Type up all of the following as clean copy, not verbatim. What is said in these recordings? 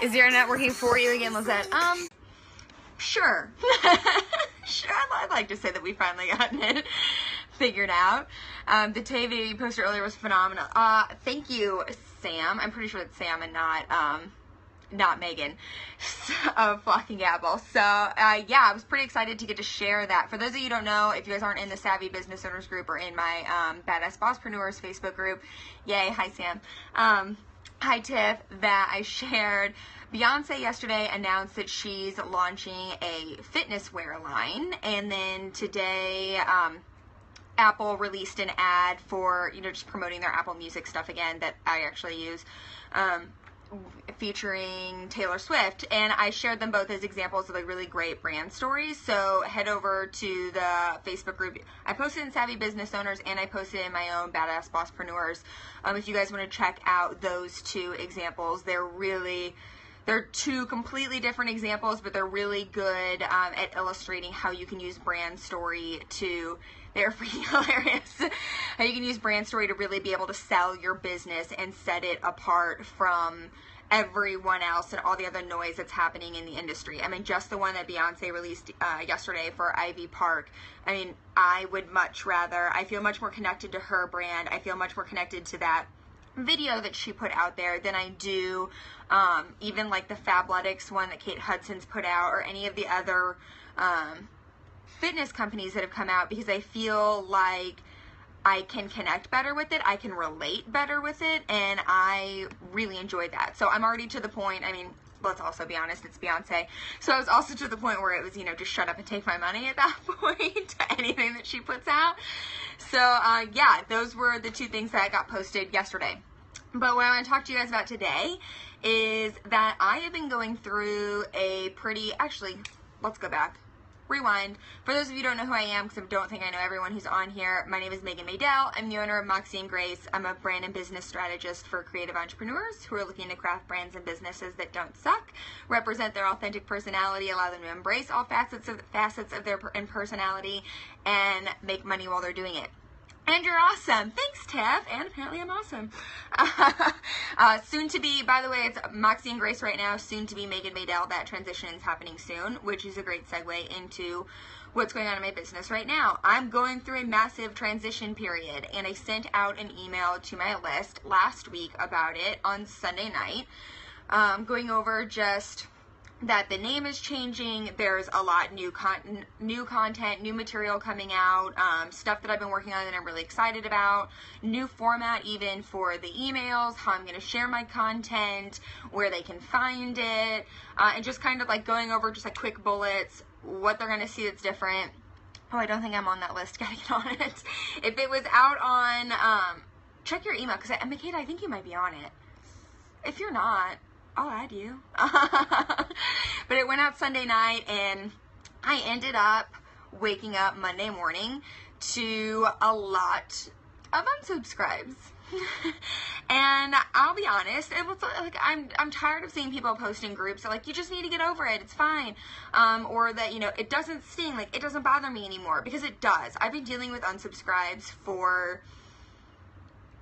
Is your internet working for you again, Lizette? Sure. Sure, I'd like to say that we finally gotten it figured out. The Tay video you posted earlier was phenomenal. Thank you, Sam. I'm pretty sure it's Sam and not Megan of Flocking Apple. So, yeah, I was pretty excited to get to share that. For those of you who don't know, if you guys aren't in the Savvy Business Owners group or in my Badass Bosspreneurs Facebook group, yay, hi Sam. Hi Tiff, that I shared. Beyonce yesterday announced that she's launching a fitness wear line, and then today Apple released an ad for, just promoting their Apple Music stuff again that I actually use, featuring Taylor Swift, and I shared them both as examples of like really great brand stories. So head over to the Facebook group. I posted in Savvy Business Owners and I posted in my own Badass Bosspreneurs. If you guys want to check out those two examples, they're two completely different examples, but they're really good at illustrating how you can use brand story to, they're freaking hilarious, how you can use brand story to really be able to sell your business and set it apart from everyone else and all the other noise that's happening in the industry. I mean, just the one that Beyonce released yesterday for Ivy Park. I mean, I feel much more connected to her brand. I feel much more connected to that video that she put out there than I do even like the Fabletics one that Kate Hudson's put out, or any of the other fitness companies that have come out, because I feel like I can connect better with it, I can relate better with it, and I really enjoyed that. So I'm already to the point, I mean, let's also be honest, it's Beyonce. So I was also to the point where it was, just shut up and take my money at that point, anything that she puts out. So, yeah, those were the two things that got posted yesterday. But what I want to talk to you guys about today is that I have been going through actually, let's go back. Rewind. For those of you who don't know who I am, because I don't think I know everyone who's on here, my name is Megan Maydell. I'm the owner of Moxie and Grace. I'm a brand and business strategist for creative entrepreneurs who are looking to craft brands and businesses that don't suck, represent their authentic personality, allow them to embrace all facets of their personality, and make money while they're doing it. And you're awesome. Thanks, Tiff. And apparently I'm awesome. Soon to be, by the way, it's Moxie and Grace right now. Soon to be Megan Maydell. That transition is happening soon, which is a great segue into what's going on in my business right now. I'm going through a massive transition period, and I sent out an email to my list last week about it on Sunday night, going over just that the name is changing. There's a lot new content, new material coming out, stuff that I've been working on that I'm really excited about, new format even for the emails, how I'm going to share my content, where they can find it, and just kind of like going over just like quick bullets, what they're going to see that's different. Oh, I don't think I'm on that list. Gotta get on it. If it was out on, check your email, because Makeda, I think you might be on it. If you're not, I'll add you. But it went out Sunday night, and I ended up waking up Monday morning to a lot of unsubscribes. And I'll be honest, it was like I'm tired of seeing people post in groups that like, you just need to get over it, it's fine, or that it doesn't sting, like it doesn't bother me anymore, because it does. I've been dealing with unsubscribes for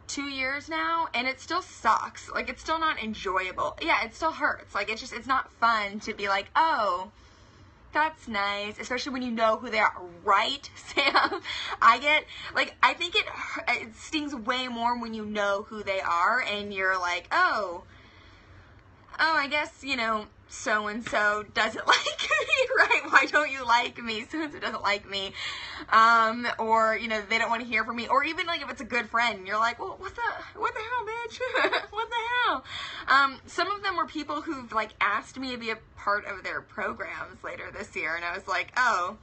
2 years now, and it still sucks. Like, it's still not enjoyable. Yeah, it still hurts. Like, it's not fun to be like, oh, that's nice, especially when you know who they are, right, Sam? I think it stings way more when you know who they are, and you're like, oh, I guess, so-and-so doesn't like me, right? Why don't you like me? So-and-so doesn't like me. Or, they don't want to hear from me. Or even, like, if it's a good friend, you're like, well, what the hell, bitch? What the hell? Some of them were people who've, like, asked me to be a part of their programs later this year, and I was like, oh.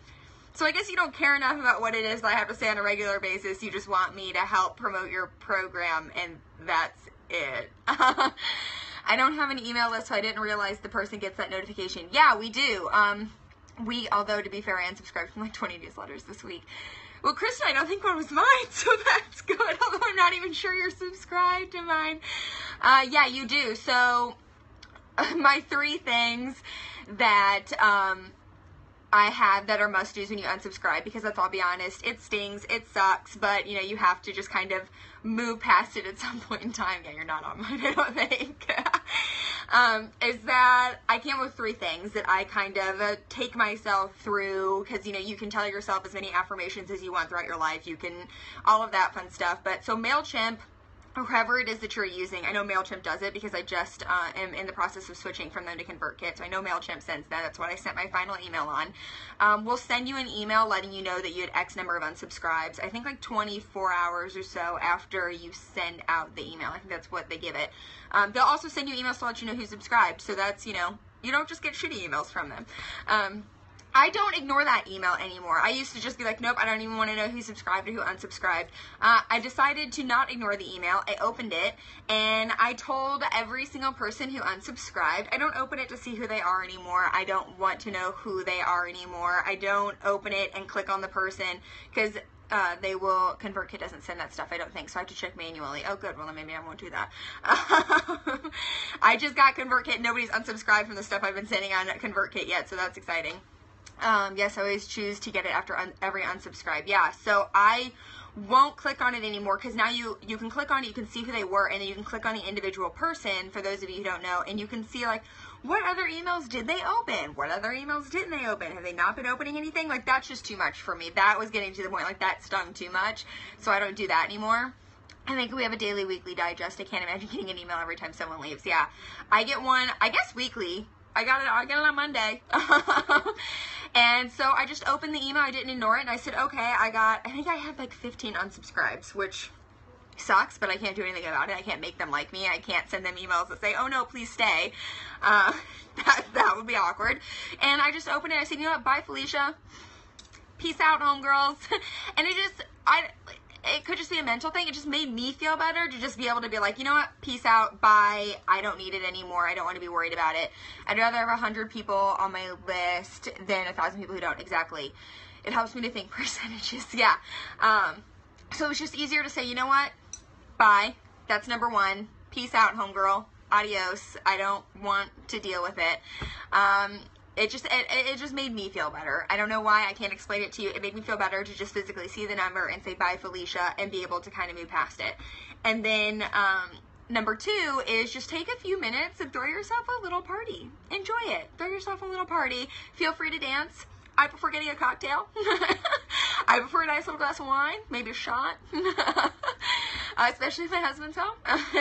So I guess you don't care enough about what it is that I have to say on a regular basis. You just want me to help promote your program, and that's it. I don't have an email list, so I didn't realize the person gets that notification. Yeah, we do. Although, to be fair, I unsubscribed from like 20 newsletters this week. Well, Kristen, I don't think one was mine, so that's good. Although I'm not even sure you're subscribed to mine. Yeah, you do. So, my 3 things that I have that are must-dos when you unsubscribe, because let's all be honest, it stings, it sucks, but you know, you have to just kind of move past it at some point in time. Yeah, you're not on mine, I don't think. Is that I came up with 3 things that I kind of take myself through, because you know, you can tell yourself as many affirmations as you want throughout your life, you can, all of that fun stuff. But so MailChimp, or whoever it is that you're using, I know MailChimp does it because I just am in the process of switching from them to ConvertKit, so I know MailChimp sends that. That's what I sent my final email on. We'll send you an email letting you know that you had X number of unsubscribes, I think like 24 hours or so after you send out the email. I think that's what they give it. They'll also send you emails to let you know who subscribed, so that's, you know, you don't just get shitty emails from them. I don't ignore that email anymore. I used to just be like, nope, I don't even want to know who subscribed or who unsubscribed. I decided to not ignore the email. I opened it, and I told every single person who unsubscribed, I don't open it to see who they are anymore. I don't want to know who they are anymore. I don't open it and click on the person, because they will, ConvertKit doesn't send that stuff, I don't think, so I have to check manually. Oh, good, well, then maybe I won't do that. I just got ConvertKit. Nobody's unsubscribed from the stuff I've been sending on ConvertKit yet, so that's exciting. Yes, I always choose to get it after every unsubscribe. Yeah, so I won't click on it anymore, because now you can click on it, you can see who they were, and then you can click on the individual person, for those of you who don't know, and you can see like, what other emails did they open? What other emails didn't they open? Have they not been opening anything? Like, that's just too much for me. That was getting to the point, like, that stung too much, so I don't do that anymore. I think we have a daily, weekly digest. I can't imagine getting an email every time someone leaves. Yeah, I get one, I guess weekly. I got it on Monday. And so I just opened the email, I didn't ignore it, and I said, okay, I think I had like 15 unsubscribes, which sucks, but I can't do anything about it. I can't make them like me. I can't send them emails that say, oh no, please stay. That would be awkward. And I just opened it, I said, you know what, bye Felicia. Peace out, homegirls. And it could just be a mental thing. It just made me feel better to just be able to be like, you know what, peace out, bye, I don't need it anymore, I don't want to be worried about it. I'd rather have 100 people on my list than 1,000 people who don't. Exactly. It helps me to think percentages. Yeah. So it's just easier to say, you know what, bye, that's number 1, peace out, homegirl, adios, I don't want to deal with it. It just made me feel better. I don't know why. I can't explain it to you. It made me feel better to just physically see the number and say bye Felicia and be able to kind of move past it. And then number 2 is just take a few minutes and throw yourself a little party. Enjoy it. Throw yourself a little party. Feel free to dance. I prefer getting a cocktail. I prefer a nice little glass of wine, maybe a shot. Especially if my husband's home,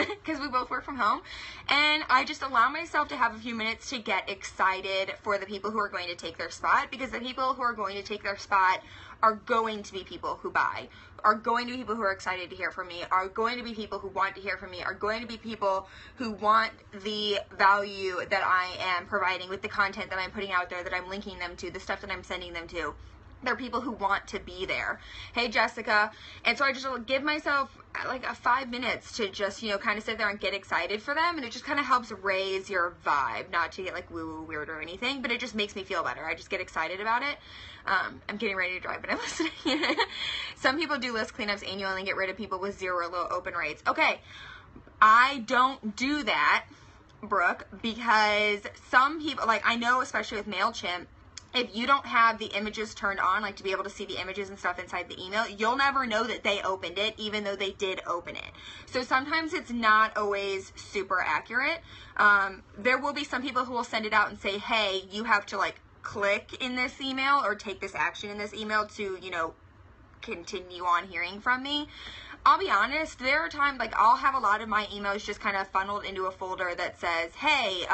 because we both work from home. And I just allow myself to have a few minutes to get excited for the people who are going to take their spot, because the people who are going to take their spot are going to be people who buy, are going to be people who are excited to hear from me, are going to be people who want to hear from me, are going to be people who want the value that I am providing with the content that I'm putting out there, that I'm linking them to, the stuff that I'm sending them to. They're people who want to be there. Hey, Jessica. And so I just give myself like 5 minutes to just, you know, kind of sit there and get excited for them. And it just kind of helps raise your vibe, not to get like woo-woo weird or anything, but it just makes me feel better. I just get excited about it. I'm getting ready to drive, but I'm listening. Some people do list cleanups annually and get rid of people with 0 or low open rates. Okay. I don't do that, Brooke, because some people, like I know, especially with MailChimp, if you don't have the images turned on, like to be able to see the images and stuff inside the email, you'll never know that they opened it, even though they did open it. So sometimes it's not always super accurate. There will be some people who will send it out and say, hey, you have to like click in this email or take this action in this email to, you know, continue on hearing from me. I'll be honest, there are times, like I'll have a lot of my emails just kind of funneled into a folder that says, hey,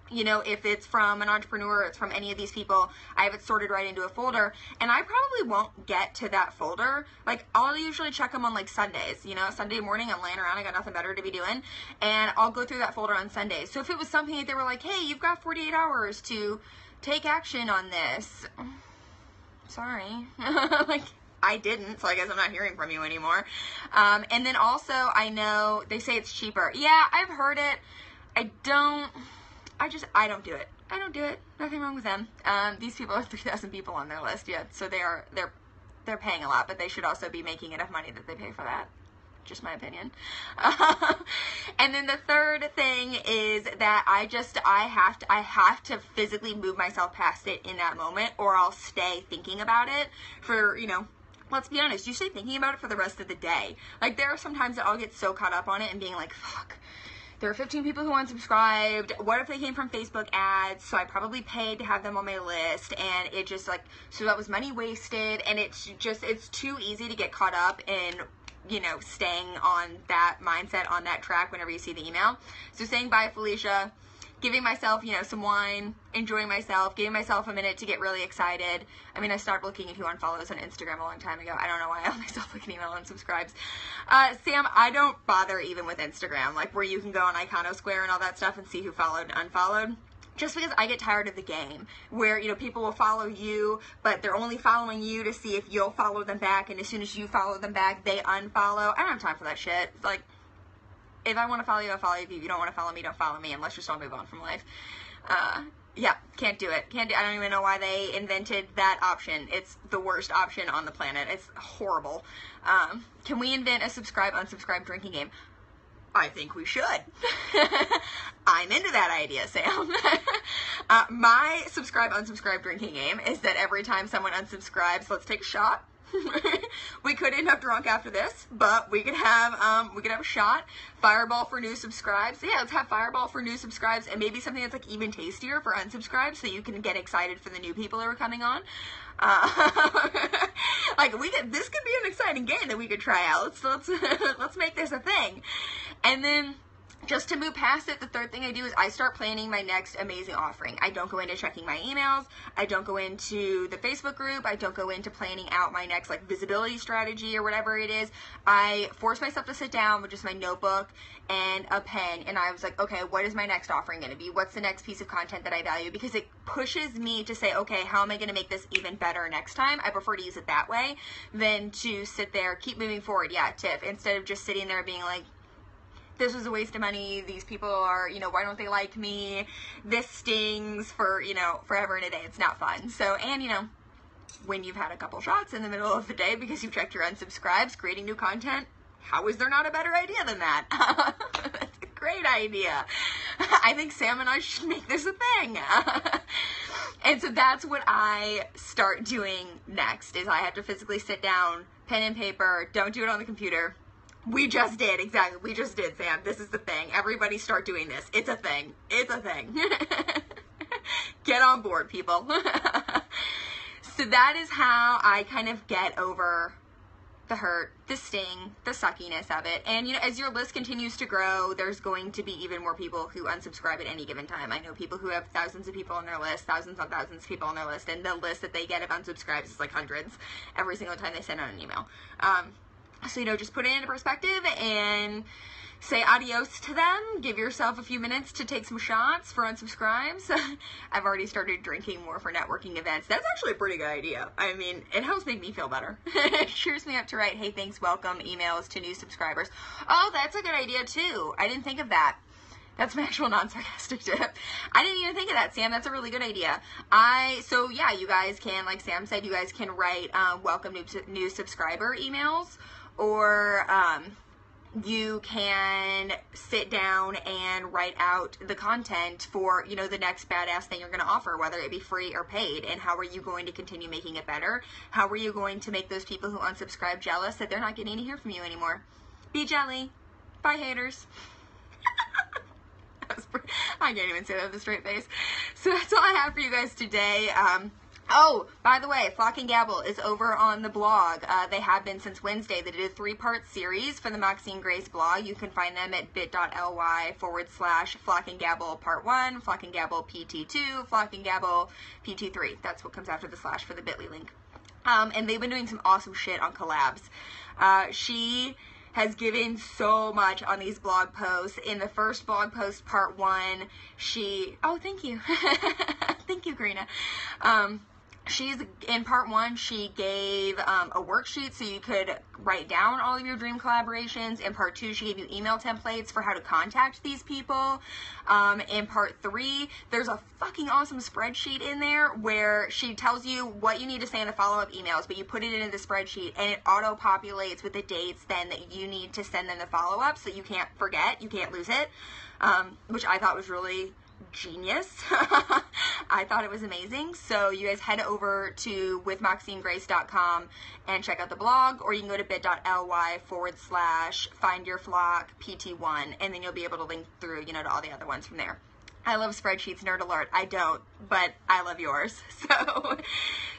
you know, if it's from an entrepreneur, it's from any of these people, I have it sorted right into a folder, and I probably won't get to that folder. Like, I'll usually check them on, like, Sundays, you know, Sunday morning, I'm laying around, I got nothing better to be doing, and I'll go through that folder on Sundays. So if it was something that they were like, hey, you've got 48 hours to take action on this, sorry, like, I didn't, so I guess I'm not hearing from you anymore. And then also, I know, they say it's cheaper. Yeah, I've heard it. I don't do it. I don't do it. Nothing wrong with them. These people have 3,000 people on their list yet, so they're paying a lot, but they should also be making enough money that they pay for that. Just my opinion. And then the third thing is that I have to physically move myself past it in that moment, or I'll stay thinking about it for, let's be honest, you stay thinking about it for the rest of the day. Like, there are some times that I'll get so caught up on it and being like, fuck, there are 15 people who unsubscribed. What if they came from Facebook ads? So I probably paid to have them on my list, and it just like, so that was money wasted, and it's too easy to get caught up in, staying on that mindset, on that track whenever you see the email. So saying bye, Felicia, giving myself, some wine, enjoying myself, giving myself a minute to get really excited. I mean, I stopped looking at who unfollows on Instagram a long time ago. I don't know why I let myself look at email unsubscribes. Sam, I don't bother even with Instagram, like where you can go on Iconosquare and all that stuff and see who followed and unfollowed. Just because I get tired of the game where, people will follow you, but they're only following you to see if you'll follow them back. And as soon as you follow them back, they unfollow. I don't have time for that shit. It's like, if I want to follow you, I'll follow you. If you don't want to follow me, don't follow me, and let's just all move on from life. Yeah, can't do it. I don't even know why they invented that option. It's the worst option on the planet. It's horrible. Can we invent a subscribe, unsubscribe drinking game? I think we should. I'm into that idea, Sam. My subscribe, unsubscribe drinking game is that every time someone unsubscribes, let's take a shot. We could end up drunk after this, but we could have a shot. Fireball for new subscribes. Yeah, let's have Fireball for new subscribes, and maybe something that's like even tastier for unsubscribes, so you can get excited for the new people who are coming on. This could be an exciting game that we could try out. Let's make this a thing. And then, just to move past it, the third thing I do is I start planning my next amazing offering. I don't go into checking my emails. I don't go into the Facebook group. I don't go into planning out my next visibility strategy or whatever it is. I force myself to sit down with just my notebook and a pen, and I was like, okay, what is my next offering going to be? What's the next piece of content that I value? Because it pushes me to say, okay, how am I going to make this even better next time? I prefer to use it that way than to sit there, keep moving forward. Yeah, Tiff, instead of just sitting there being like, this was a waste of money, these people are, why don't they like me, this stings for, forever and a day. It's not fun. So, and, when you've had a couple shots in the middle of the day because you've checked your unsubscribes, creating new content, how is there not a better idea than that? That's a great idea. I think Sam and I should make this a thing. And so that's what I start doing next, is I have to physically sit down, pen and paper, don't do it on the computer. We just did, exactly. We just did, Sam. This is the thing. Everybody start doing this. It's a thing. It's a thing. Get on board, people. So that is how I kind of get over the hurt, the sting, the suckiness of it. And, as your list continues to grow, there's going to be even more people who unsubscribe at any given time. I know people who have thousands of people on their list, thousands on thousands of people on their list, and the list that they get of unsubscribes is like hundreds every single time they send out an email. So, just put it into perspective and say adios to them. Give yourself a few minutes to take some shots for unsubscribes. I've already started drinking more for networking events. That's actually a pretty good idea. I mean, it helps make me feel better. It cheers me up to write, hey, thanks, welcome emails to new subscribers. Oh, that's a good idea, too. I didn't think of that. That's my actual non-sarcastic tip. I didn't even think of that, Sam. That's a really good idea. So yeah, you guys can, like Sam said, you guys can write welcome new subscriber emails, or you can sit down and write out the content for, the next badass thing you're going to offer, whether it be free or paid. And how are you going to continue making it better? How are you going to make those people who unsubscribe jealous that they're not getting to hear from you anymore? Be jelly. Bye, haters. I can't even say that with a straight face. So that's all I have for you guys today. Oh, by the way, Flock and Gabble is over on the blog. They have been since Wednesday. They did a 3-part series for the Maxine Grace blog. You can find them at bit.ly/Flock and Gabble Part 1, Flock and Gabble PT2, Flock and Gabble PT3. That's what comes after the slash for the bit.ly link. And they've been doing some awesome shit on collabs. She has given so much on these blog posts. In the first blog post, Part 1, oh, thank you. Thank you, Karina. she's in part 1, she gave a worksheet so you could write down all of your dream collaborations. In part 2, she gave you email templates for how to contact these people. In part 3, there's a fucking awesome spreadsheet in there where she tells you what you need to say in the follow-up emails, but you put it into the spreadsheet and it auto-populates with the dates then that you need to send them the follow-up, so you can't forget, you can't lose it, which I thought was really genius. I thought it was amazing. So you guys head over to withmaxinegrace.com and check out the blog, or you can go to bit.ly/findyourflockpt1, and then you'll be able to link through, you know, to all the other ones from there. I love spreadsheets, nerd alert. I don't, but I love yours. So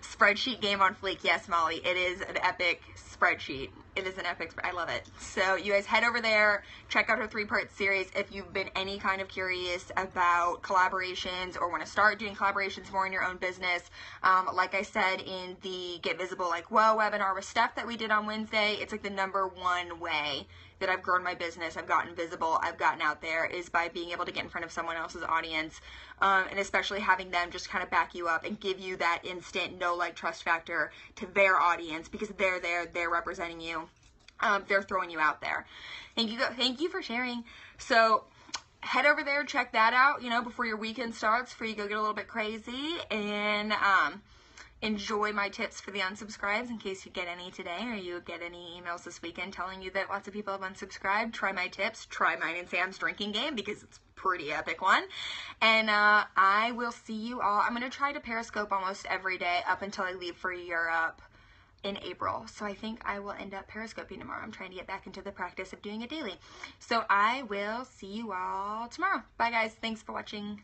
spreadsheet game on fleek. Yes, Molly, it is an epic spreadsheet. It is an epic, I love it. So you guys head over there, check out her 3-part series. If you've been any kind of curious about collaborations or want to start doing collaborations more in your own business, like I said in the Get Visible Like Whoa webinar with Steph that we did on Wednesday, it's like the #1 way that I've grown my business, I've gotten visible, I've gotten out there, is by being able to get in front of someone else's audience, and especially having them just kind of back you up and give you that instant know, like, trust factor to their audience, because they're there, they're representing you, they're throwing you out there. Thank you for sharing. So head over there, check that out, you know, before your weekend starts, before you go get a little bit crazy, and enjoy my tips for the unsubscribes in case you get any today or you get any emails this weekend telling you that lots of people have unsubscribed. Try my tips. Try mine and Sam's drinking game because it's a pretty epic one. And I will see you all. I'm going to try to Periscope almost every day up until I leave for Europe in April. So I think I will end up Periscoping tomorrow. I'm trying to get back into the practice of doing it daily. So I will see you all tomorrow. Bye, guys. Thanks for watching.